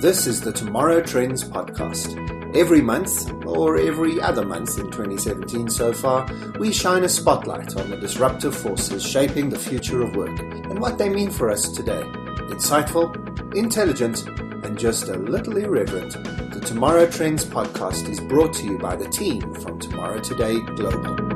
This is the TomorrowTrends podcast. Every month, or every other month in 2017 so far, we shine a spotlight on the disruptive forces shaping the future of work and what they mean for us today. Insightful, intelligent, and just a little irreverent, the TomorrowTrends podcast is brought to you by the team from Tomorrow Today Global.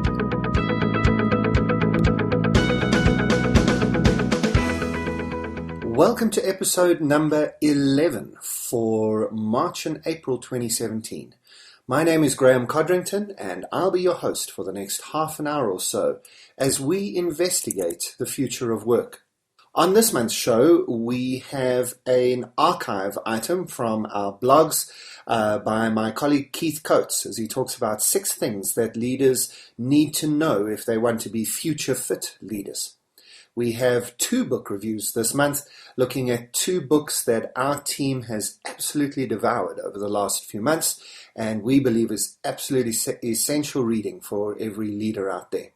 Welcome to episode number 11 for March and April 2017. My name is Graham Codrington and I'll be your host for the next half an hour or so as we investigate the future of work. On this month's show, we have an archive item from our blogs by my colleague Keith Coates as he talks about 6 things that leaders need to know if they want to be future fit leaders. We have 2 book reviews this month, looking at 2 books that our team has absolutely devoured over the last few months, and we believe is absolutely essential reading for every leader out there.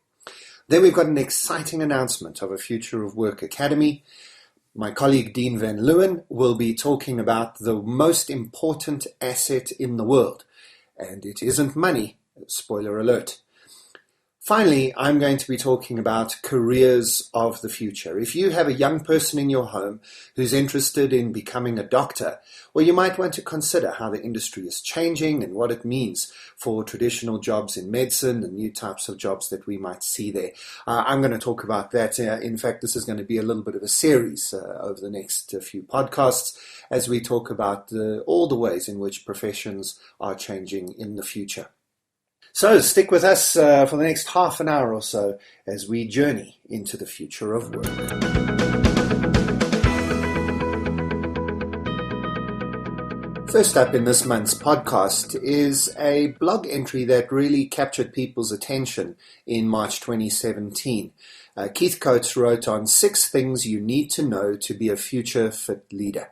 Then we've got an exciting announcement of a Future of Work Academy. My colleague Dean van Leeuwen will be talking about the most important asset in the world, and it isn't money, spoiler alert. Finally, I'm going to be talking about careers of the future. If you have a young person in your home who's interested in becoming a doctor, well, you might want to consider how the industry is changing and what it means for traditional jobs in medicine and new types of jobs that we might see there. I'm going to talk about that. In fact, this is going to be a little bit of a series over the next few podcasts as we talk about all the ways in which professions are changing in the future. So stick with us for the next half an hour or so as we journey into the future of work. First up in this month's podcast is a blog entry that really captured people's attention in March 2017. Keith Coates wrote on 6 things you need to know to be a future fit leader.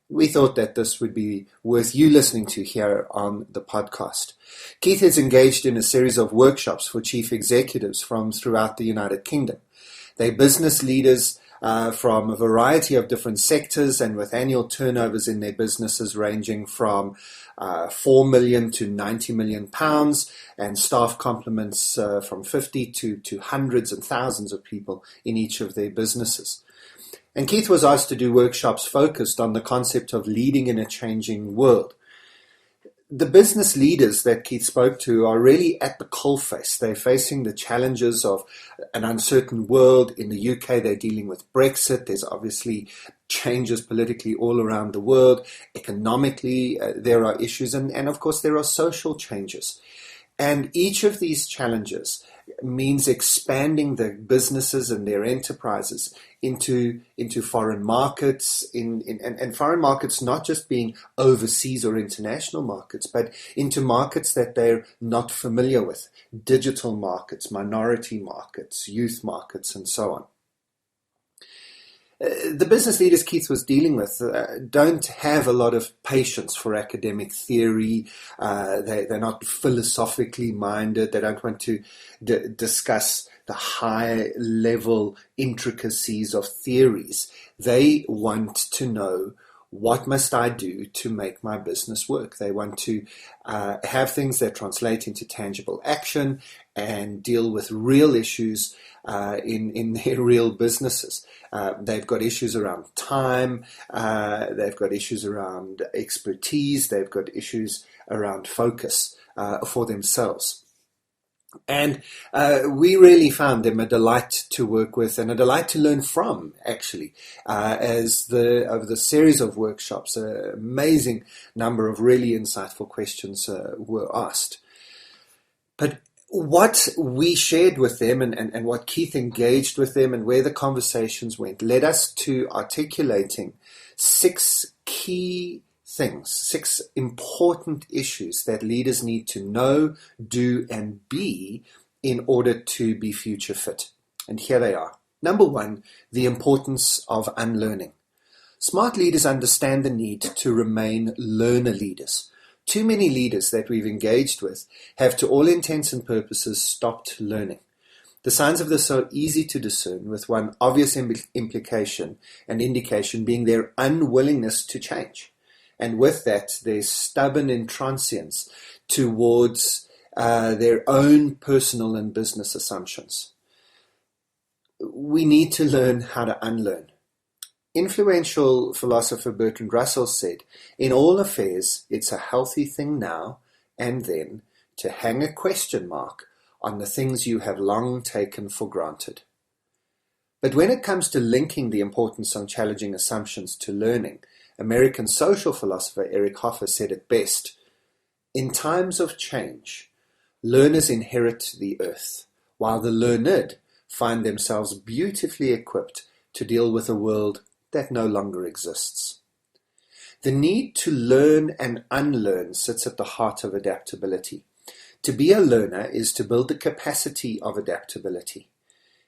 We thought that this would be worth you listening to here on the podcast. Keith is engaged in a series of workshops for chief executives from throughout the United Kingdom. They're business leaders from a variety of different sectors and with annual turnovers in their businesses ranging from 4 million to 90 million pounds and staff complements from 50 to hundreds and thousands of people in each of their businesses. And Keith was asked to do workshops focused on the concept of leading in a changing world. The business leaders that Keith spoke to are really at the coalface. They're facing the challenges of an uncertain world. In the UK, they're dealing with Brexit. There's obviously changes politically all around the world. Economically, there are issues. And of course, there are social changes. And each of these challenges means expanding the businesses and their enterprises into foreign markets, and foreign markets not just being overseas or international markets, but into markets that they're not familiar with, digital markets, minority markets, youth markets, and so on. The business leaders Keith was dealing with don't have a lot of patience for academic theory. They're not philosophically minded. They don't want to discuss the high-level intricacies of theories. They want to know, what must I do to make my business work? They want to have things that translate into tangible action and deal with real issues in their real businesses. They've got issues around time, they've got issues around expertise, they've got issues around focus for themselves. And we really found them a delight to work with and a delight to learn from, actually, over the series of workshops, an amazing number of really insightful questions were asked. But what we shared with them and what Keith engaged with them and where the conversations went led us to articulating 6 key things, 6 important issues that leaders need to know, do, and be in order to be future fit. And here they are. Number 1, the importance of unlearning. Smart leaders understand the need to remain learner leaders. Too many leaders that we've engaged with have, to all intents and purposes, stopped learning. The signs of this are easy to discern, with one obvious implication and indication being their unwillingness to change. And with that, there's stubborn intransience towards their own personal and business assumptions. We need to learn how to unlearn. Influential philosopher Bertrand Russell said, "In all affairs, it's a healthy thing now and then to hang a question mark on the things you have long taken for granted." But when it comes to linking the importance of challenging assumptions to learning, American social philosopher Eric Hoffer said it best, "In times of change, learners inherit the earth, while the learned find themselves beautifully equipped to deal with a world that no longer exists." The need to learn and unlearn sits at the heart of adaptability. To be a learner is to build the capacity of adaptability.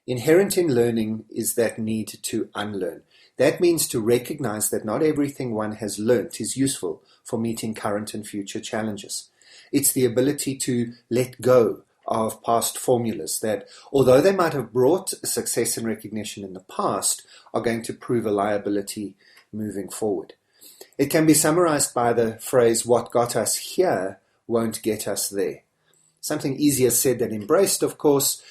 Inherent in learning is that need to unlearn. That means to recognize that not everything one has learnt is useful for meeting current and future challenges. It's the ability to let go of past formulas that, although they might have brought success and recognition in the past, are going to prove a liability moving forward. It can be summarized by the phrase, "What got us here won't get us there." Something easier said than embraced, of course,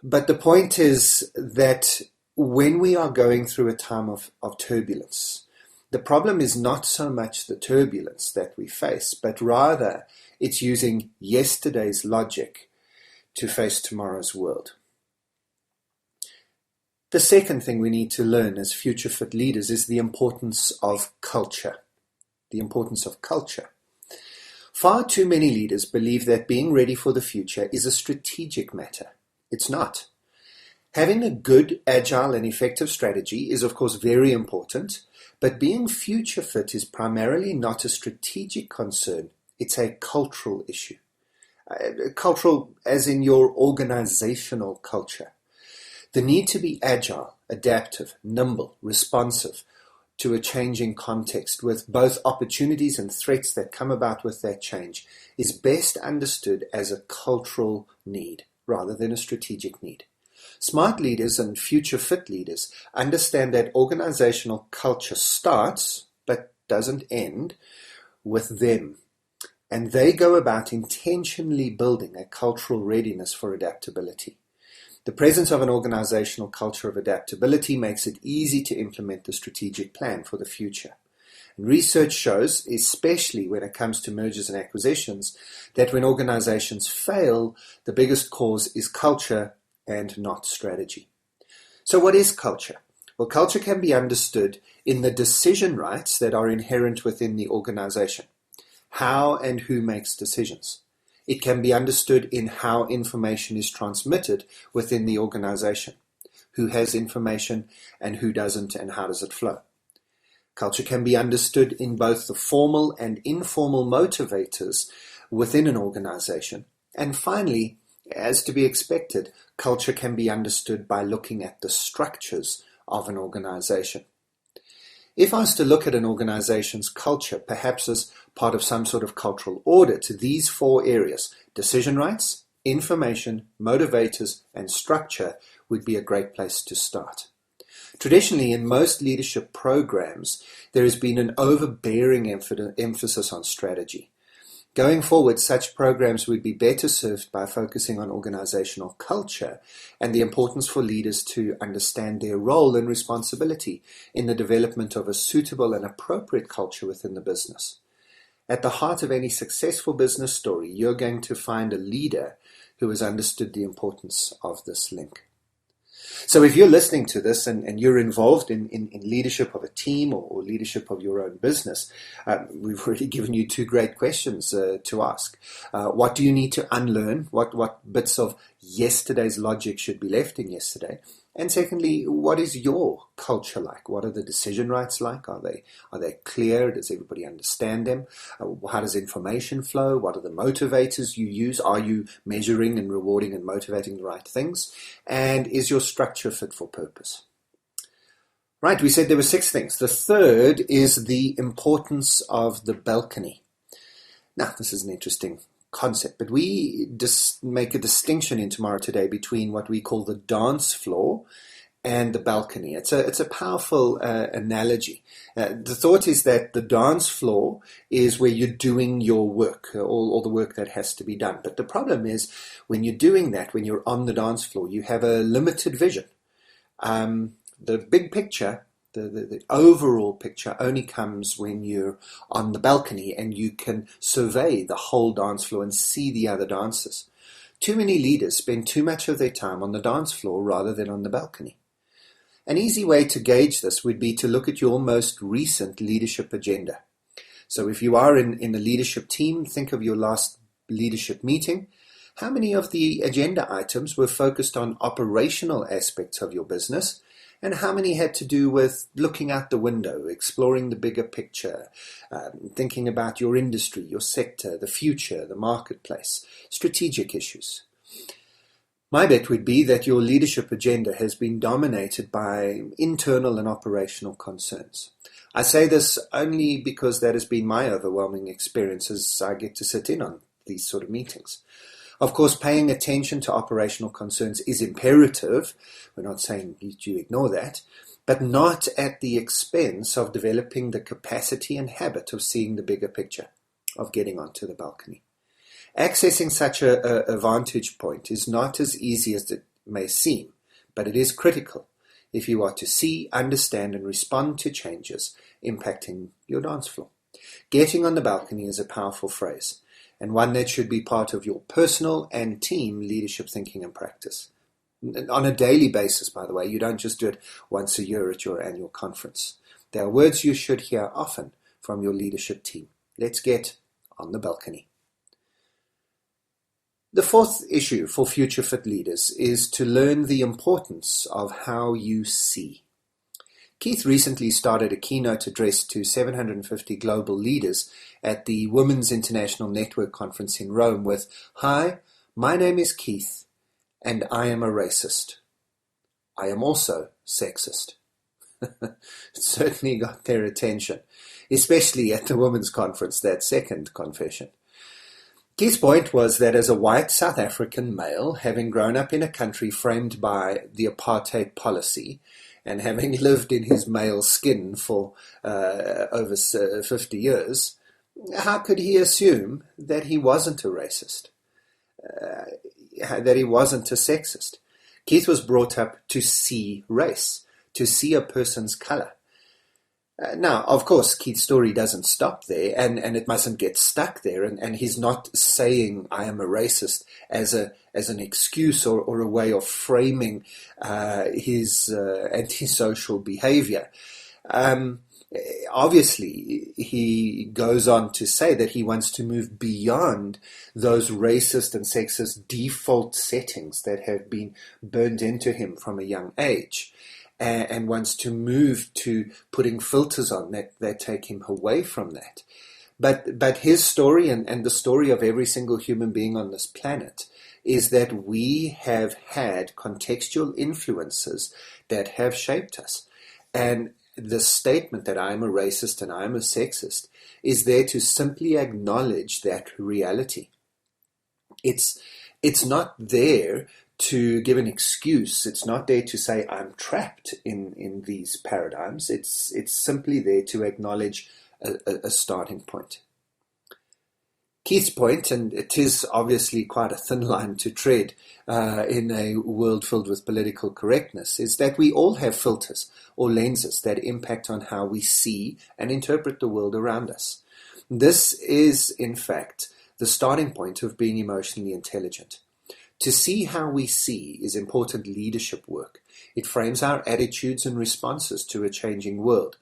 but the point is that when we are going through a time of turbulence, the problem is not so much the turbulence that we face, but rather it's using yesterday's logic to face tomorrow's world. The second thing we need to learn as future fit leaders is the importance of culture. The importance of culture. Far too many leaders believe that being ready for the future is a strategic matter. It's not. Having a good, agile, and effective strategy is, of course, very important, but being future fit is primarily not a strategic concern. It's a cultural issue. Cultural as in your organizational culture. The need to be agile, adaptive, nimble, responsive to a changing context with both opportunities and threats that come about with that change is best understood as a cultural need rather than a strategic need. Smart leaders and future fit leaders understand that organizational culture starts, but doesn't end, with them. And they go about intentionally building a cultural readiness for adaptability. The presence of an organizational culture of adaptability makes it easy to implement the strategic plan for the future. And research shows, especially when it comes to mergers and acquisitions, that when organizations fail, the biggest cause is culture and not strategy. So what is culture? Well, culture can be understood in the decision rights that are inherent within the organization. How and who makes decisions. It can be understood in how information is transmitted within the organization. Who has information and who doesn't, and how does it flow? Culture can be understood in both the formal and informal motivators within an organization. And finally, as to be expected, culture can be understood by looking at the structures of an organization. If I was to look at an organization's culture, perhaps as part of some sort of cultural audit, these four areas, decision rights, information, motivators, and structure, would be a great place to start. Traditionally, in most leadership programs, there has been an overbearing emphasis on strategy. Going forward, such programs would be better served by focusing on organizational culture and the importance for leaders to understand their role and responsibility in the development of a suitable and appropriate culture within the business. At the heart of any successful business story, you're going to find a leader who has understood the importance of this link. So if you're listening to this and you're involved in leadership of a team or leadership of your own business, we've already given you two great questions to ask. What do you need to unlearn? What bits of yesterday's logic should be left in yesterday? And secondly, what is your culture like? What are the decision rights like? Are they clear? Does everybody understand them? How does information flow? What are the motivators you use? Are you measuring and rewarding and motivating the right things? And is your structure fit for purpose? Right, we said there were 6 things. The third is the importance of the balcony. Now, this is an interesting concept, but we make a distinction in Tomorrow Today between what we call the dance floor and the balcony. It's a powerful analogy. The thought is that the dance floor is where you're doing your work, all the work that has to be done. But the problem is when you're doing that, when you're on the dance floor, you have a limited vision. The big picture, the overall picture only comes when you're on the balcony and you can survey the whole dance floor and see the other dancers. Too many leaders spend too much of their time on the dance floor rather than on the balcony. An easy way to gauge this would be to look at your most recent leadership agenda. So if you are in a leadership team, think of your last leadership meeting. How many of the agenda items were focused on operational aspects of your business? And how many had to do with looking out the window, exploring the bigger picture, thinking about your industry, your sector, the future, the marketplace, strategic issues? My bet would be that your leadership agenda has been dominated by internal and operational concerns. I say this only because that has been my overwhelming experience as I get to sit in on these sort of meetings. Of course, paying attention to operational concerns is imperative. We're not saying you ignore that, but not at the expense of developing the capacity and habit of seeing the bigger picture, of getting onto the balcony. Accessing such a vantage point is not as easy as it may seem, but it is critical if you are to see, understand, and respond to changes impacting your dance floor. Getting on the balcony is a powerful phrase, and one that should be part of your personal and team leadership thinking and practice. On a daily basis, by the way, you don't just do it once a year at your annual conference. There are words you should hear often from your leadership team. Let's get on the balcony. The fourth issue for future fit leaders is to learn the importance of how you see. Keith recently started a keynote address to 750 global leaders at the Women's International Network Conference in Rome with, "Hi, my name is Keith, and I am a racist. I am also sexist." It certainly got their attention, especially at the Women's Conference, that second confession. Keith's point was that as a white South African male, having grown up in a country framed by the apartheid policy and having lived in his male skin for over 50 years, how could he assume that he wasn't a racist, that he wasn't a sexist? Keith was brought up to see race, to see a person's color. Now, of course, Keith's story doesn't stop there, and it mustn't get stuck there, and he's not saying I am a racist as an excuse or a way of framing his antisocial behavior. Obviously, he goes on to say that he wants to move beyond those racist and sexist default settings that have been burned into him from a young age, and wants to move to putting filters on that take him away from that. But his story and the story of every single human being on this planet is that we have had contextual influences that have shaped us. And the statement that I'm a racist and I'm a sexist is there to simply acknowledge that reality. It's not there to give an excuse. It's not there to say I'm trapped in these paradigms. It's simply there to acknowledge a starting point. Keith's point, and it is obviously quite a thin line to tread in a world filled with political correctness, is that we all have filters or lenses that impact on how we see and interpret the world around us. This is, in fact, the starting point of being emotionally intelligent. To see how we see is important leadership work. It frames our attitudes and responses to a changing world,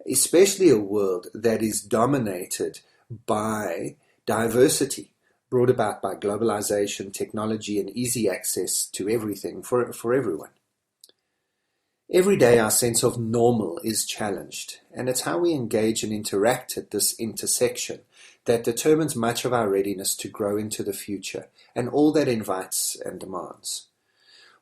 especially a world that is dominated by diversity, brought about by globalization, technology, and easy access to everything for everyone. Every day our sense of normal is challenged, and it's how we engage and interact at this intersection that determines much of our readiness to grow into the future and all that invites and demands.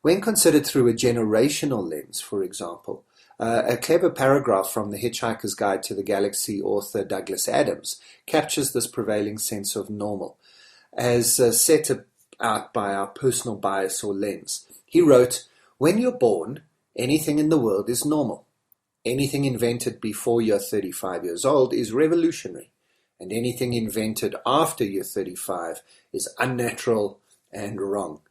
When considered through a generational lens, for example, a clever paragraph from The Hitchhiker's Guide to the Galaxy author Douglas Adams captures this prevailing sense of normal as set out by our personal bias or lens. He wrote, "When you're born, Anything in the world is normal. Anything invented before you're 35 years old is revolutionary, and anything invented after you're 35 is unnatural and wrong.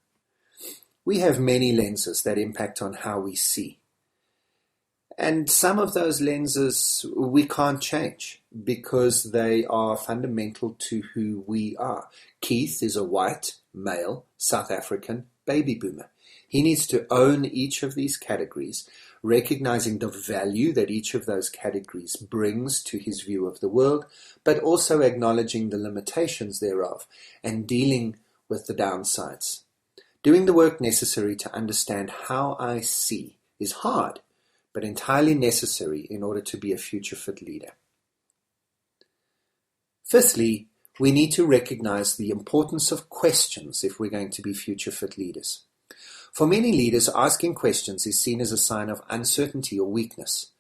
We have many lenses that impact on how we see. And some of those lenses we can't change because they are fundamental to who we are. Keith is a white, male, South African baby boomer. He needs to own each of these categories, recognizing the value that each of those categories brings to his view of the world, but also acknowledging the limitations thereof and dealing with the downsides. Doing the work necessary to understand how I see is hard, but entirely necessary in order to be a future-fit leader. Fifthly, we need to recognize the importance of questions if we're going to be future-fit leaders. For many leaders, asking questions is seen as a sign of uncertainty or weakness.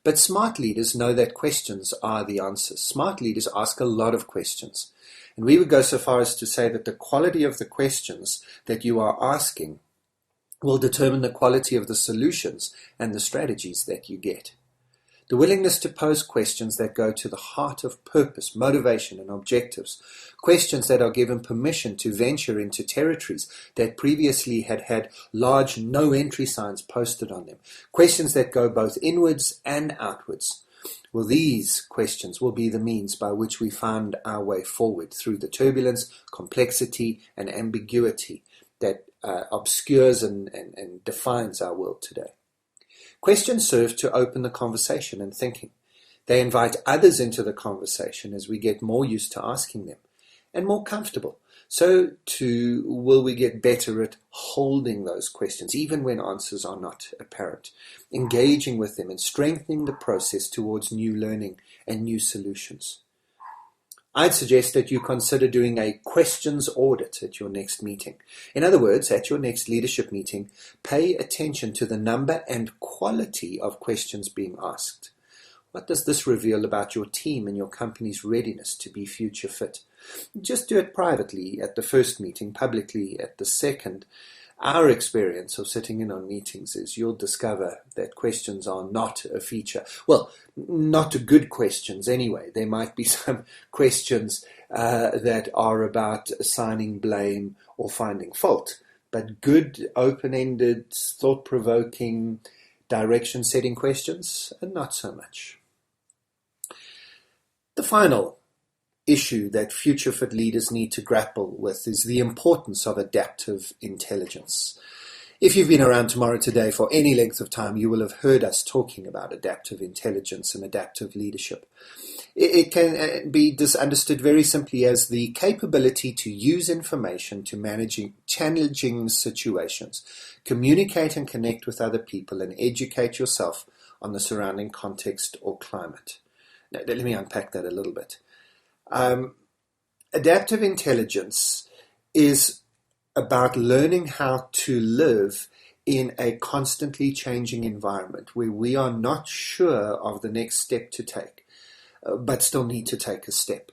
But smart leaders know that questions are the answers. Smart leaders ask a lot of questions. And we would go so far as to say that the quality of the questions that you are asking will determine the quality of the solutions and the strategies that you get. The willingness to pose questions that go to the heart of purpose, motivation, and objectives. Questions that are given permission to venture into territories that previously had large no entry signs posted on them. Questions that go both inwards and outwards. Well, these questions will be the means by which we find our way forward through the turbulence, complexity, and ambiguity that obscures and defines our world today. Questions serve to open the conversation and thinking. They invite others into the conversation as we get more used to asking them and more comfortable. So too will we get better at holding those questions, even when answers are not apparent, engaging with them and strengthening the process towards new learning and new solutions. I'd suggest that you consider doing a questions audit at your next meeting. In other words, at your next leadership meeting, pay attention to the number and quality of questions being asked. What does this reveal about your team and your company's readiness to be future fit? Just do it privately at the first meeting, publicly at the second. Our experience of sitting in on meetings is you'll discover that questions are not a feature. Well, not good questions anyway. There might be some questions that are about assigning blame or finding fault. But good, open-ended, thought-provoking, direction-setting questions, not so much. The final issue that future-fit leaders need to grapple with is the importance of adaptive intelligence. If you've been around Tomorrow Today for any length of time, you will have heard us talking about adaptive intelligence and adaptive leadership. It can be understood very simply as the capability to use information to manage challenging situations, communicate and connect with other people, and educate yourself on the surrounding context or climate. Now, let me unpack that a little bit. Adaptive intelligence is about learning how to live in a constantly changing environment where we are not sure of the next step to take, but still need to take a step.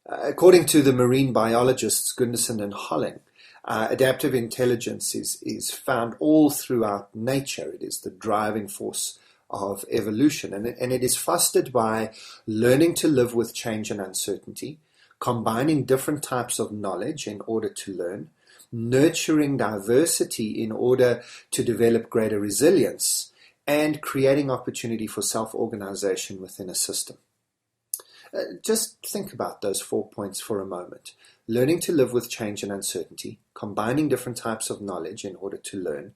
According to the marine biologists Gunderson and Holling, adaptive intelligence is found all throughout nature. It is the driving force of evolution, and it is fostered by learning to live with change and uncertainty, combining different types of knowledge in order to learn, nurturing diversity in order to develop greater resilience, and creating opportunity for self-organization within a system. Just think about those 4 points for a moment. Learning to live with change and uncertainty, combining different types of knowledge in order to learn,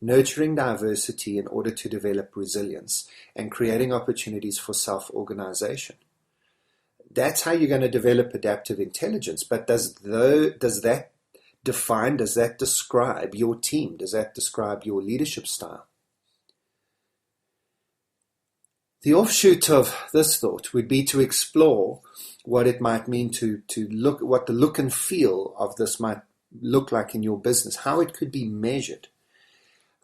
nurturing diversity in order to develop resilience, and creating opportunities for self-organization. That's how you're going to develop adaptive intelligence. But does that describe your team? Does that describe your leadership style? The offshoot of this thought would be to explore what it might mean to look, what the look and feel of this might look like in your business, how it could be measured.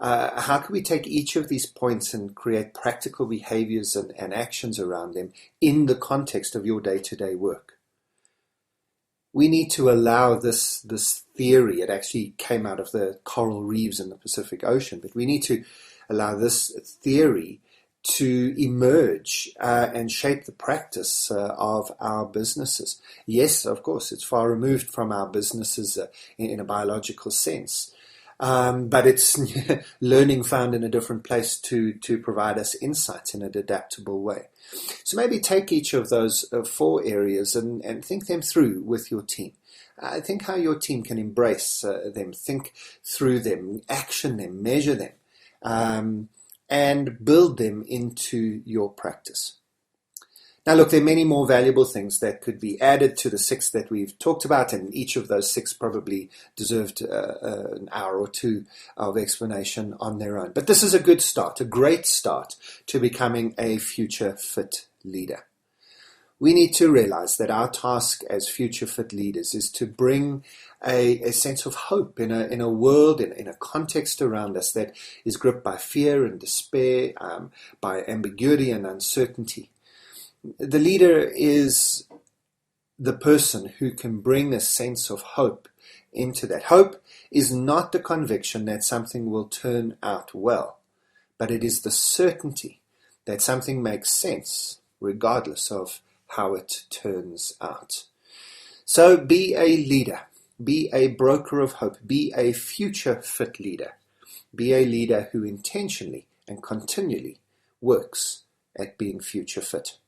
How can we take each of these points and create practical behaviors and actions around them in the context of your day-to-day work? We need to allow this theory, it actually came out of the coral reefs in the Pacific Ocean, but we need to allow this theory to emerge and shape the practice of our businesses. Yes, of course, it's far removed from our businesses in a biological sense. But it's learning found in a different place to provide us insights in an adaptable way. So maybe take each of those 4 areas and think them through with your team. Think how your team can embrace them, think through them, action them, measure them, and build them into your practice. Now, look, there are many more valuable things that could be added to the 6 that we've talked about, and each of those 6 probably deserved an hour or 2 of explanation on their own. But this is a good start, a great start to becoming a future fit leader. We need to realize that our task as future fit leaders is to bring a sense of hope in a world, in a context around us that is gripped by fear and despair, by ambiguity and uncertainty. The leader is the person who can bring a sense of hope into that. Hope is not the conviction that something will turn out well, but it is the certainty that something makes sense regardless of how it turns out. So be a leader, be a broker of hope, be a future fit leader, be a leader who intentionally and continually works at being future fit.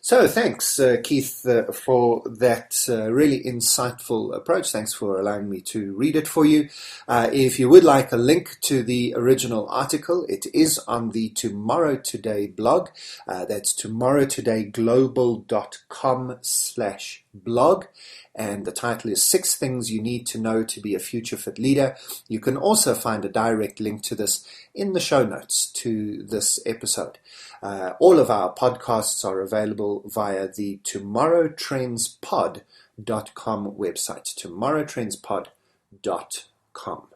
So thanks, Keith, for that really insightful approach. Thanks for allowing me to read it for you. If you would like a link to the original article, it is on the Tomorrow Today blog. That's tomorrowtoday.com/blog. And the title is 6 Things You Need to Know to Be a Future Fit Leader. You can also find a direct link to this in the show notes to this episode. All of our podcasts are available via the TomorrowTrendsPod.com website, TomorrowTrendsPod.com.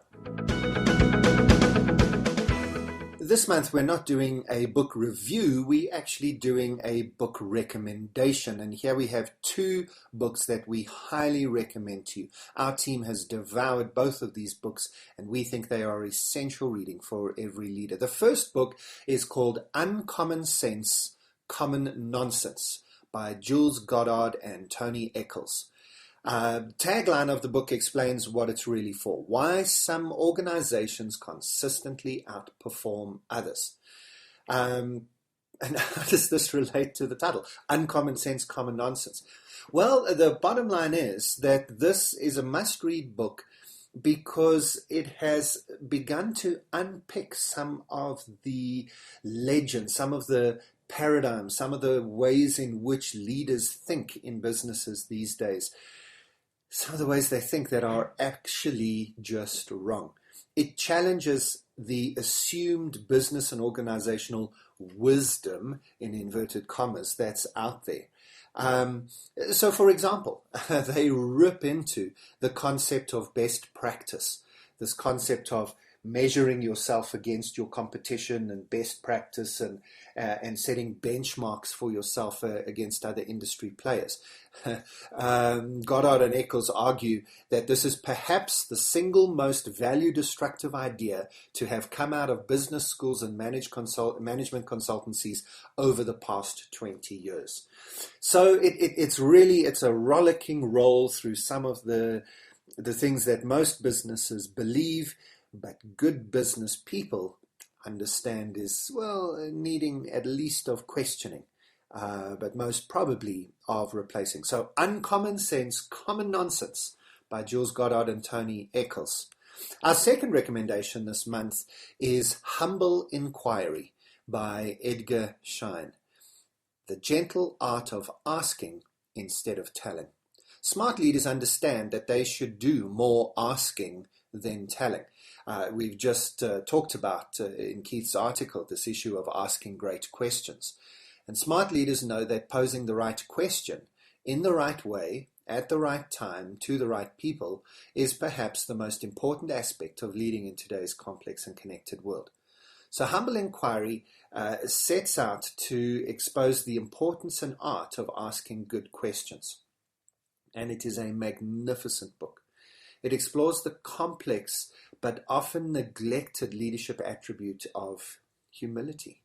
This month we're not doing a book review, we're actually doing a book recommendation. And here we have 2 books that we highly recommend to you. Our team has devoured both of these books and we think they are essential reading for every leader. The first book is called Uncommon Sense, Common Nonsense by Jules Goddard and Tony Eccles. Tagline of the book explains what it's really for. Why some organizations consistently outperform others. And how does this relate to the title? Uncommon Sense, Common Nonsense. Well, the bottom line is that this is a must-read book because it has begun to unpick some of the legends, some of the paradigms, some of the ways in which leaders think in businesses these days. Some of the ways they think that are actually just wrong. It challenges the assumed business and organizational wisdom, in inverted commas, that's out there. So, for example, they rip into the concept of best practice, this concept of measuring yourself against your competition and best practice and setting benchmarks for yourself against other industry players. Goddard and Eccles argue that this is perhaps the single most value-destructive idea to have come out of business schools and management consultancies over the past 20 years. So it's a rollicking roll through some of the things that most businesses believe, but good business people understand is, well, needing at least of questioning, but most probably of replacing. So Uncommon Sense, Common Nonsense by Jules Goddard and Tony Eccles. Our second recommendation this month is Humble Inquiry by Edgar Schein. The Gentle Art of Asking Instead of Telling. Smart leaders understand that they should do more asking than telling. We've just talked about in Keith's article this issue of asking great questions. And smart leaders know that posing the right question in the right way, at the right time, to the right people, is perhaps the most important aspect of leading in today's complex and connected world. So Humble Inquiry sets out to expose the importance and art of asking good questions. And it is a magnificent book. It explores the complex but often neglected leadership attribute of humility.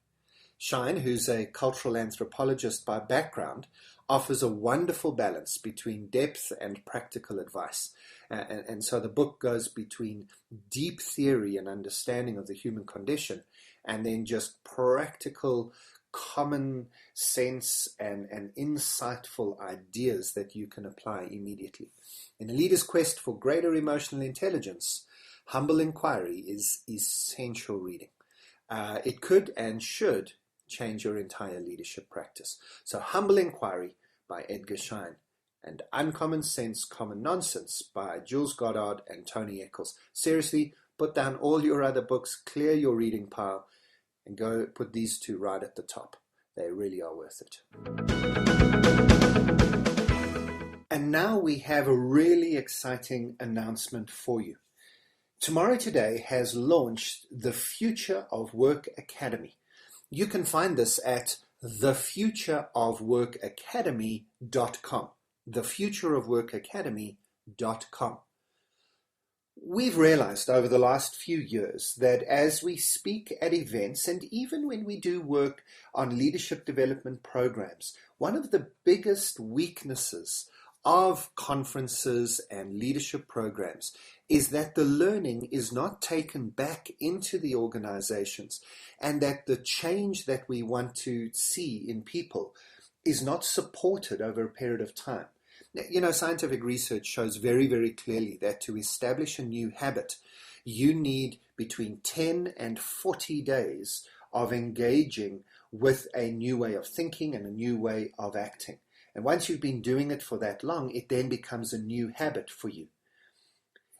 Shine, who's a cultural anthropologist by background, offers a wonderful balance between depth and practical advice. And so the book goes between deep theory and understanding of the human condition and then just practical, common sense and insightful ideas that you can apply immediately. In a leader's quest for greater emotional intelligence, Humble Inquiry is essential reading. It could and should change your entire leadership practice. So Humble Inquiry by Edgar Schein and Uncommon Sense, Common Nonsense by Jules Goddard and Tony Eccles. Seriously, put down all your other books, clear your reading pile, and go put these two right at the top. They really are worth it. And now we have a really exciting announcement for you. Tomorrow Today has launched the Future of Work Academy. You can find this at thefutureofworkacademy.com. thefutureofworkacademy.com. We've realized over the last few years that as we speak at events and even when we do work on leadership development programs, one of the biggest weaknesses of conferences and leadership programs is that the learning is not taken back into the organizations and that the change that we want to see in people is not supported over a period of time. You know, scientific research shows very, very clearly that to establish a new habit, you need between 10 and 40 days of engaging with a new way of thinking and a new way of acting. And once you've been doing it for that long, it then becomes a new habit for you.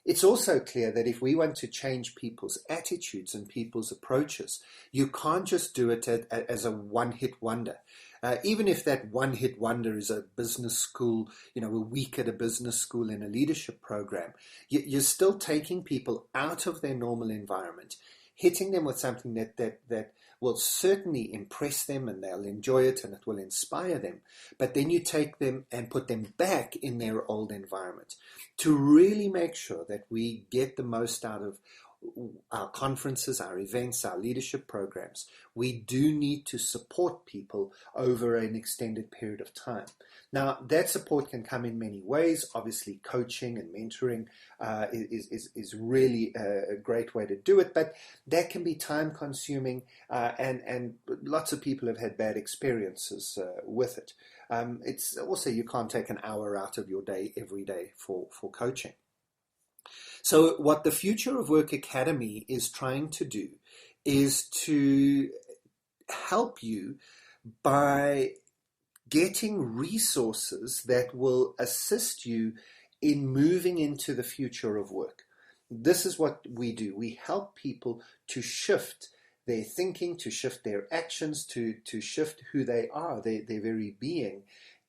It's also clear that if we want to change people's attitudes and people's approaches, you can't just do it as a one-hit wonder. Even if that one-hit wonder is a business school, a week at a business school in a leadership program, you're still taking people out of their normal environment, hitting them with something that will certainly impress them and they'll enjoy it and it will inspire them. But then you take them and put them back in their old environment to really make sure that we get the most out of our conferences, our events, our leadership programs. We do need to support people over an extended period of time. Now, that support can come in many ways. Obviously, coaching and mentoring is really a great way to do it, but that can be time-consuming, and lots of people have had bad experiences with it. It's also, you can't take an hour out of your day every day for coaching. So what the Future of Work Academy is trying to do is to help you by getting resources that will assist you in moving into the future of work. This is what we do. We help people to shift their thinking, to shift their actions, to shift who they are, their very being,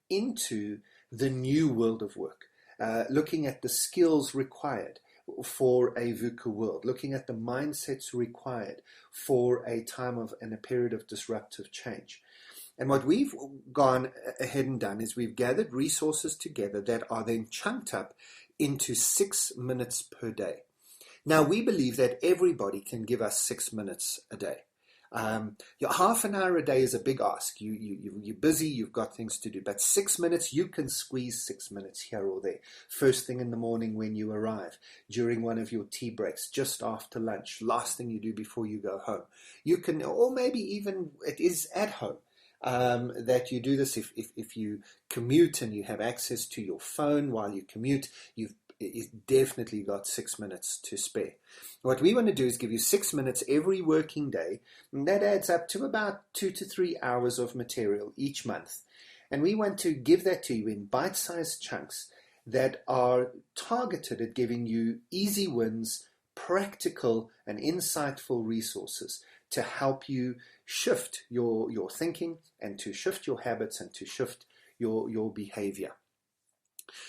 into the new world of work, looking at the skills required for a VUCA world, looking at the mindsets required for a time of and a period of disruptive change. And what we've gone ahead and done is we've gathered resources together that are then chunked up into 6 minutes per day. Now, we believe that everybody can give us 6 minutes a day. Half an hour a day is a big ask. You're busy, you've got things to do, but 6 minutes, you can squeeze 6 minutes here or there. First thing in the morning when you arrive, during one of your tea breaks, just after lunch, last thing you do before you go home. You can, or maybe even it is at home. That you do this if you commute and you have access to your phone while you commute, you've definitely got 6 minutes to spare. What we want to do is give you 6 minutes every working day, and that adds up to about 2 to 3 hours of material each month. And we want to give that to you in bite-sized chunks that are targeted at giving you easy wins, practical and insightful resources to help you shift your thinking and to shift your habits and to shift your behavior.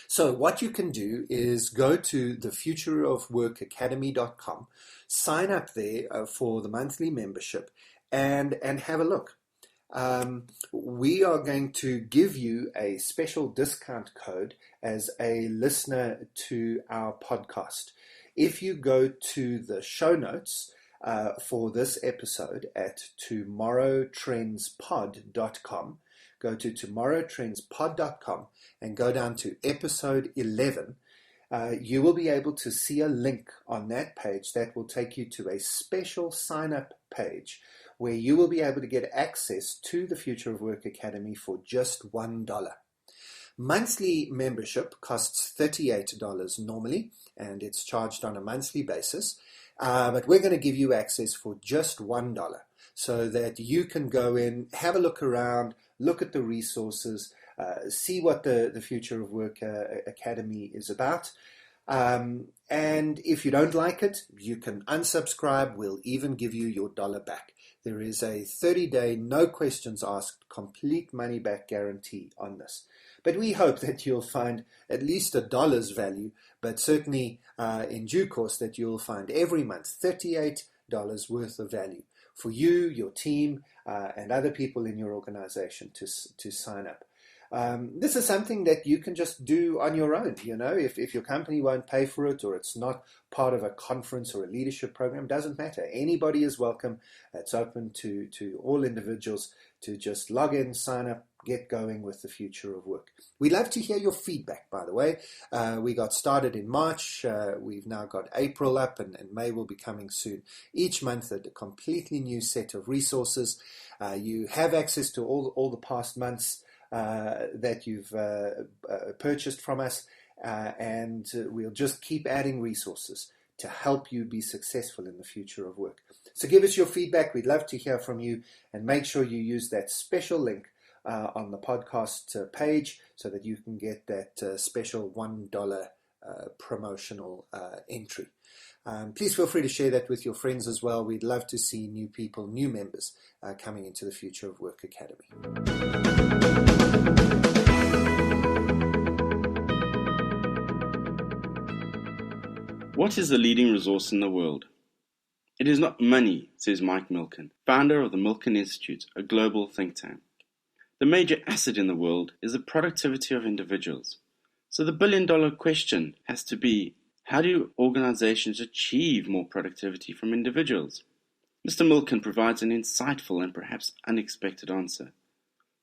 So what you can do is go to thefutureofworkacademy.com, sign up there for the monthly membership and have a look. we are going to give you a special discount code as a listener to our podcast. If you go to the show notes for this episode at TomorrowTrendsPod.com, go to TomorrowTrendsPod.com and go down to episode 11. You will be able to see a link on that page that will take you to a special sign-up page where you will be able to get access to the Future of Work Academy for just $1. Monthly membership costs $38 normally, and it's charged on a monthly basis. But we're going to give you access for just $1 so that you can go in, have a look around, look at the resources, see what the Future of Work Academy is about. And if you don't like it, you can unsubscribe. We'll even give you your $1 back. There is a 30-day, no questions asked, complete money back guarantee on this. But we hope that you'll find at least $1's value, but certainly in due course that you'll find every month $38 worth of value for you, your team, and other people in your organization to sign up. This is something that you can just do on your own. You know, if your company won't pay for it, or it's not part of a conference or a leadership program, doesn't matter. Anybody is welcome. It's open to all individuals to just log in, sign up, get going with the Future of Work. We'd love to hear your feedback, by the way. We got started in March. We've now got April up, and May will be coming soon. Each month, a completely new set of resources. You have access to all the past months that you've purchased from us, and we'll just keep adding resources to help you be successful in the Future of Work. So give us your feedback. We'd love to hear from you, and make sure you use that special link on the podcast page so that you can get that special $1 promotional entry. Please feel free to share that with your friends as well. We'd love to see new people, new members coming into the Future of Work Academy. What is the leading resource in the world? It is not money, says Mike Milken, founder of the Milken Institute, a global think tank. The major asset in the world is the productivity of individuals. So the billion-dollar question has to be, how do organizations achieve more productivity from individuals? Mr. Milken provides an insightful and perhaps unexpected answer.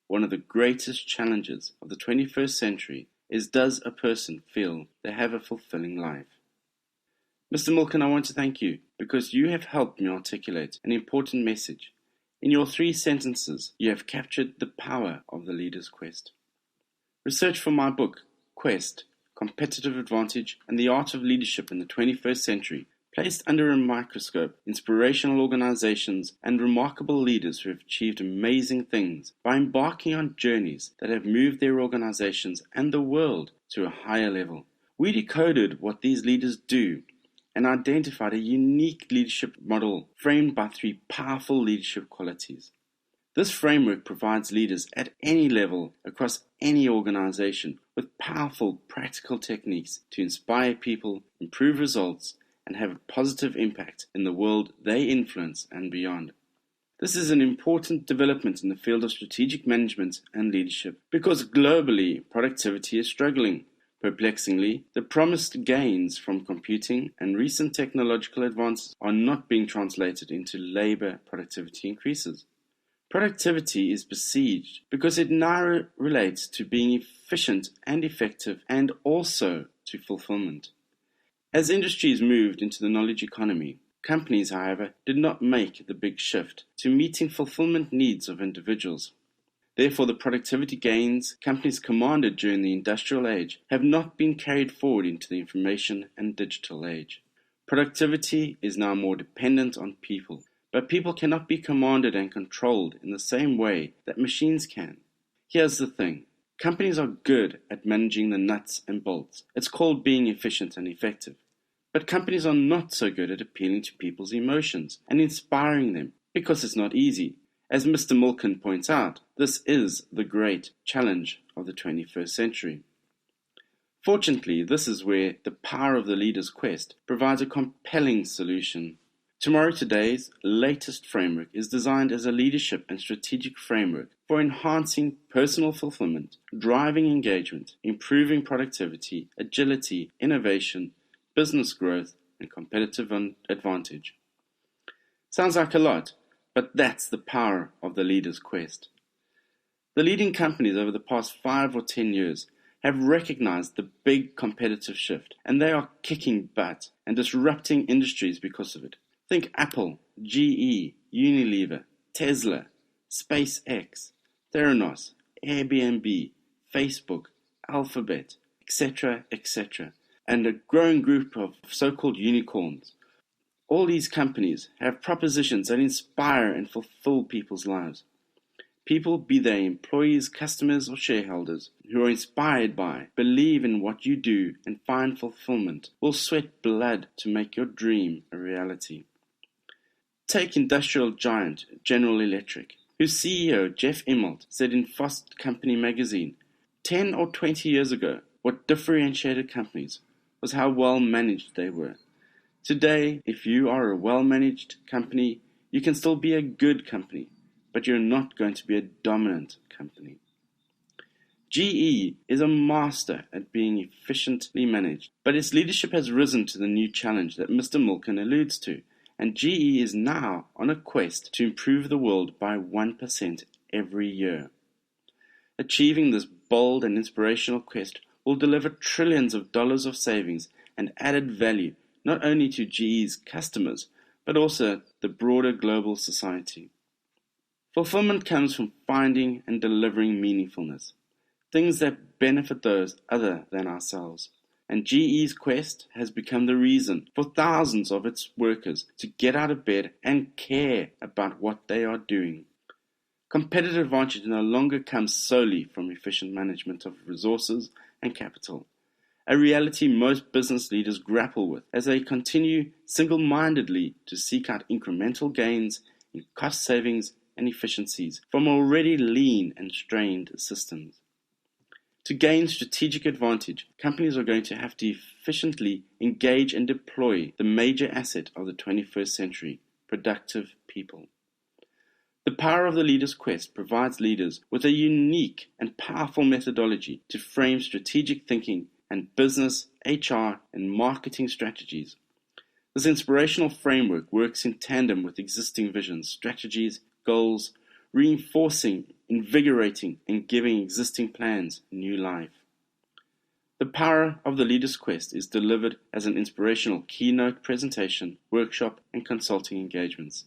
One of the greatest challenges of the 21st century is, does a person feel they have a fulfilling life? Mr. Milken, I want to thank you because you have helped me articulate an important message. In your 3 sentences, you have captured the power of the leader's quest. Research for my book, Quest, Competitive Advantage and the Art of Leadership in the 21st Century, placed under a microscope inspirational organizations and remarkable leaders who have achieved amazing things by embarking on journeys that have moved their organizations and the world to a higher level. We decoded what these leaders do and identified a unique leadership model framed by 3 powerful leadership qualities. This framework provides leaders at any level across any organization with powerful practical techniques to inspire people, improve results, and have a positive impact in the world they influence and beyond. This is an important development in the field of strategic management and leadership because globally productivity is struggling. Perplexingly, the promised gains from computing and recent technological advances are not being translated into labor productivity increases. Productivity is besieged because it now relates to being efficient and effective and also to fulfillment. As industries moved into the knowledge economy, companies, however, did not make the big shift to meeting fulfillment needs of individuals. Therefore, the productivity gains companies commanded during the industrial age have not been carried forward into the information and digital age. Productivity is now more dependent on people, but people cannot be commanded and controlled in the same way that machines can. Here's the thing. Companies are good at managing the nuts and bolts. It's called being efficient and effective. But companies are not so good at appealing to people's emotions and inspiring them because it's not easy. As Mr. Milken points out, this is the great challenge of the 21st century. Fortunately, this is where the power of the leader's quest provides a compelling solution. Tomorrow Today's latest framework is designed as a leadership and strategic framework for enhancing personal fulfillment, driving engagement, improving productivity, agility, innovation, business growth, and competitive advantage. Sounds like a lot, but that's the power of the leader's quest. The leading companies over the past 5 or 10 years have recognized the big competitive shift, and they are kicking butt and disrupting industries because of it. Think Apple, GE, Unilever, Tesla, SpaceX, Theranos, Airbnb, Facebook, Alphabet, etc., etc., and a growing group of so-called unicorns. All these companies have propositions that inspire and fulfill people's lives. People, be they employees, customers, or shareholders, who are inspired by, believe in what you do, and find fulfillment, will sweat blood to make your dream a reality. Take industrial giant General Electric, whose CEO Jeff Immelt said in Fast Company magazine 10 or 20 years ago what differentiated companies was how well managed they were. Today, if you are a well-managed company, you can still be a good company, but you're not going to be a dominant company. GE is a master at being efficiently managed, but its leadership has risen to the new challenge that Mr. Milken alludes to, and GE is now on a quest to improve the world by 1% every year. Achieving this bold and inspirational quest will deliver trillions of dollars of savings and added value not only to GE's customers, but also the broader global society. Fulfillment comes from finding and delivering meaningfulness, things that benefit those other than ourselves. And GE's quest has become the reason for thousands of its workers to get out of bed and care about what they are doing. Competitive advantage no longer comes solely from efficient management of resources and capital, a reality most business leaders grapple with as they continue single-mindedly to seek out incremental gains in cost savings and efficiencies from already lean and strained systems. To gain strategic advantage, companies are going to have to efficiently engage and deploy the major asset of the 21st century, productive people. The power of the leader's quest provides leaders with a unique and powerful methodology to frame strategic thinking and business, HR, and marketing strategies. This inspirational framework works in tandem with existing visions, strategies, goals, reinforcing, invigorating, and giving existing plans new life. The power of the leader's quest is delivered as an inspirational keynote presentation, workshop, and consulting engagements.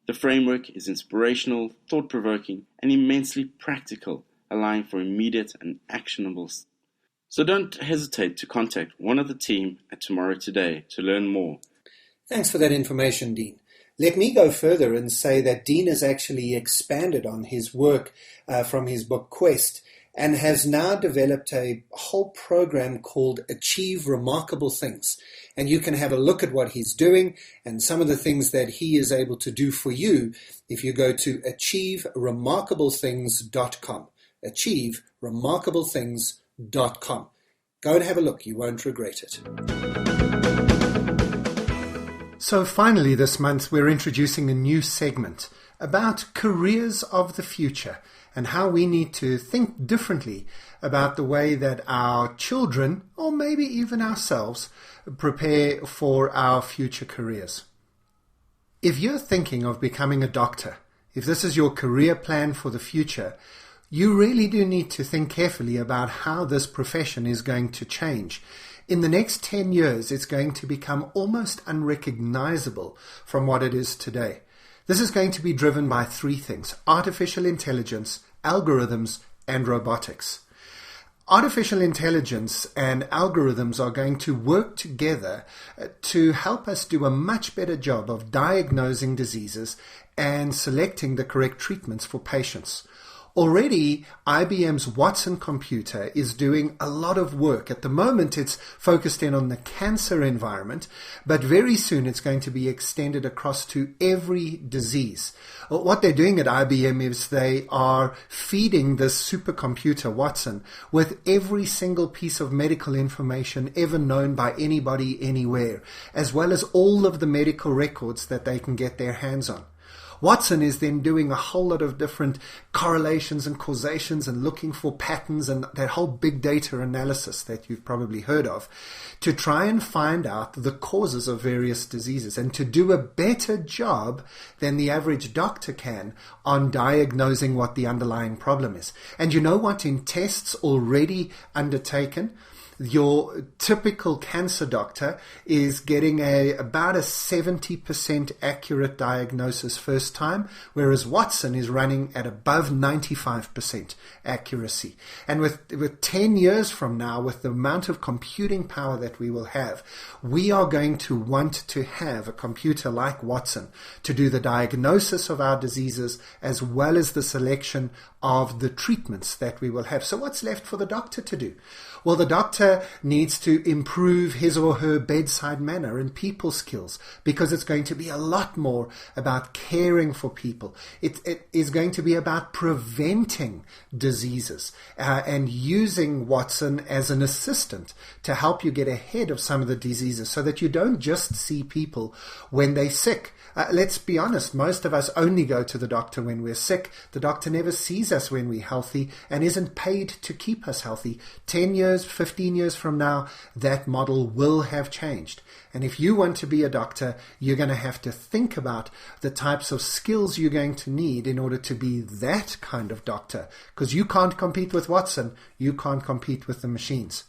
The framework is inspirational, thought-provoking, and immensely practical, allowing for immediate and actionable. So don't hesitate to contact one of the team at Tomorrow Today to learn more. Thanks for that information, Dean. Let me go further and say that Dean has actually expanded on his work from his book Quest and has now developed a whole program called Achieve Remarkable Things. And you can have a look at what he's doing and some of the things that he is able to do for you if you go to achieveremarkablethings.com. achieveremarkablethings.com. Go and have a look. You won't regret it. So finally this month we're introducing a new segment about careers of the future and how we need to think differently about the way that our children, or maybe even ourselves, prepare for our future careers. If you're thinking of becoming a doctor, if this is your career plan for the future, you really do need to think carefully about how this profession is going to change. In the next 10 years, it's going to become almost unrecognizable from what it is today. This is going to be driven by three things: artificial intelligence, algorithms, and robotics. Artificial intelligence and algorithms are going to work together to help us do a much better job of diagnosing diseases and selecting the correct treatments for patients. Already, IBM's Watson computer is doing a lot of work. At the moment, it's focused in on the cancer environment, but very soon it's going to be extended across to every disease. What they're doing at IBM is they are feeding this supercomputer, Watson, with every single piece of medical information ever known by anybody anywhere, as well as all of the medical records that they can get their hands on. Watson is then doing a whole lot of different correlations and causations and looking for patterns and that whole big data analysis that you've probably heard of to try and find out the causes of various diseases and to do a better job than the average doctor can on diagnosing what the underlying problem is. And you know what? In tests already undertaken, your typical cancer doctor is getting about a 70% accurate diagnosis first time, whereas Watson is running at above 95% accuracy. And with 10 years from now, with the amount of computing power that we will have, we are going to want to have a computer like Watson to do the diagnosis of our diseases as well as the selection of the treatments that we will have. So what's left for the doctor to do? Well, the doctor needs to improve his or her bedside manner and people skills, because it's going to be a lot more about caring for people. It is going to be about preventing diseases and using Watson as an assistant to help you get ahead of some of the diseases so that you don't just see people when they're sick. Let's be honest, most of us only go to the doctor when we're sick. The doctor never sees us when we're healthy and isn't paid to keep us healthy. 10 years, 15 years from now, that model will have changed. And if you want to be a doctor, you're going to have to think about the types of skills you're going to need in order to be that kind of doctor. Because you can't compete with Watson. You can't compete with the machines.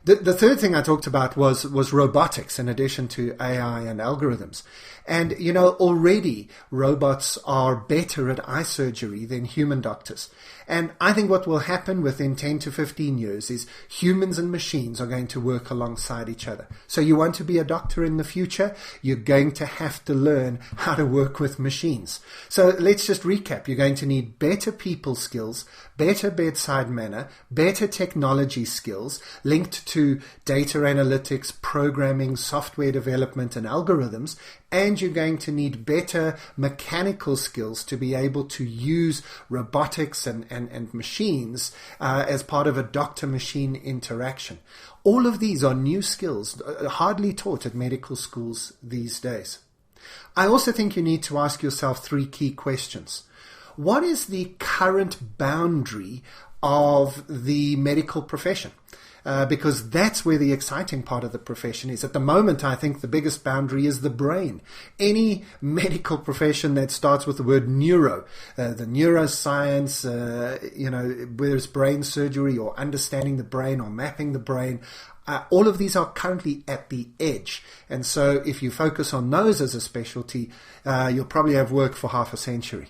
The third thing I talked about was robotics in addition to AI and algorithms. And, you know, already robots are better at eye surgery than human doctors. And I think what will happen within 10 to 15 years is humans and machines are going to work alongside each other. So you want to be a doctor in the future, you're going to have to learn how to work with machines. So let's just recap. You're going to need better people skills, better bedside manner, better technology skills linked to data analytics, programming, software development, and algorithms. And you're going to need better mechanical skills to be able to use robotics and machines as part of a doctor-machine interaction. All of these are new skills, hardly taught at medical schools these days. I also think you need to ask yourself 3 key questions. What is the current boundary of the medical profession? Because that's where the exciting part of the profession is. At the moment, I think the biggest boundary is the brain. Any medical profession that starts with the word neuro, the neuroscience, whether it's brain surgery or understanding the brain or mapping the brain, all of these are currently at the edge. And so if you focus on those as a specialty, you'll probably have work for half a century.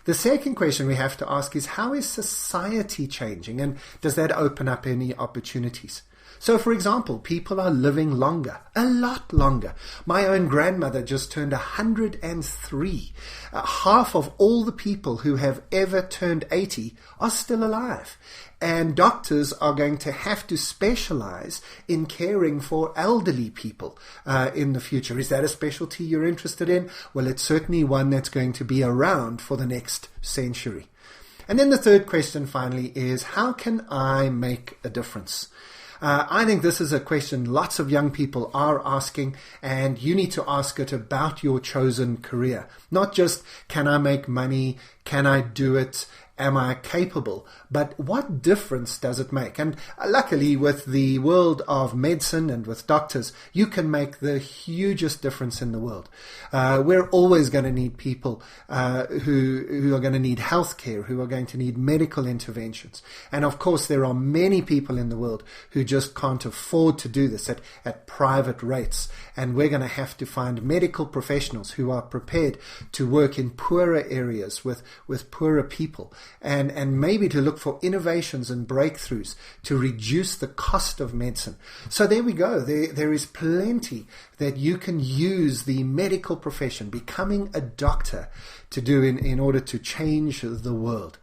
The second question we have to ask is, how is society changing, and does that open up any opportunities? So, for example, people are living longer, a lot longer. My own grandmother just turned 103. Half of all the people who have ever turned 80 are still alive. And doctors are going to have to specialize in caring for elderly people in the future. Is that a specialty you're interested in? Well, it's certainly one that's going to be around for the next century. And then the third question finally is, how can I make a difference? I think this is a question lots of young people are asking, and you need to ask it about your chosen career. Not just, can I make money? Can I do it? Am I capable? But what difference does it make? And luckily, with the world of medicine and with doctors, you can make the hugest difference in the world. We're always going to need people who are going to need healthcare, who are going to need medical interventions. And of course, there are many people in the world who just can't afford to do this at private rates. And we're going to have to find medical professionals who are prepared to work in poorer areas with poorer people. And maybe to look for innovations and breakthroughs to reduce the cost of medicine. So there we go. There is plenty that you can use the medical profession, becoming a doctor, to do in order to change the world.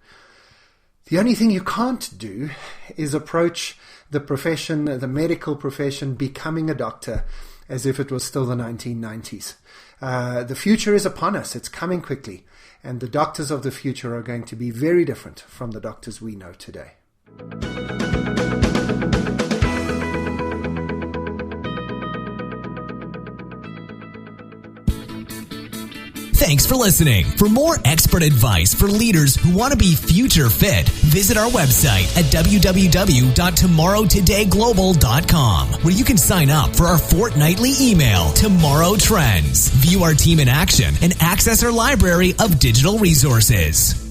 The only thing you can't do is approach the profession, the medical profession, becoming a doctor as if it was still the 1990s. The future is upon us. It's coming quickly. And the doctors of the future are going to be very different from the doctors we know today. Thanks for listening. For more expert advice for leaders who want to be future fit, visit our website at www.tomorrowtodayglobal.com, where you can sign up for our fortnightly email, Tomorrow Trends. View our team in action and access our library of digital resources.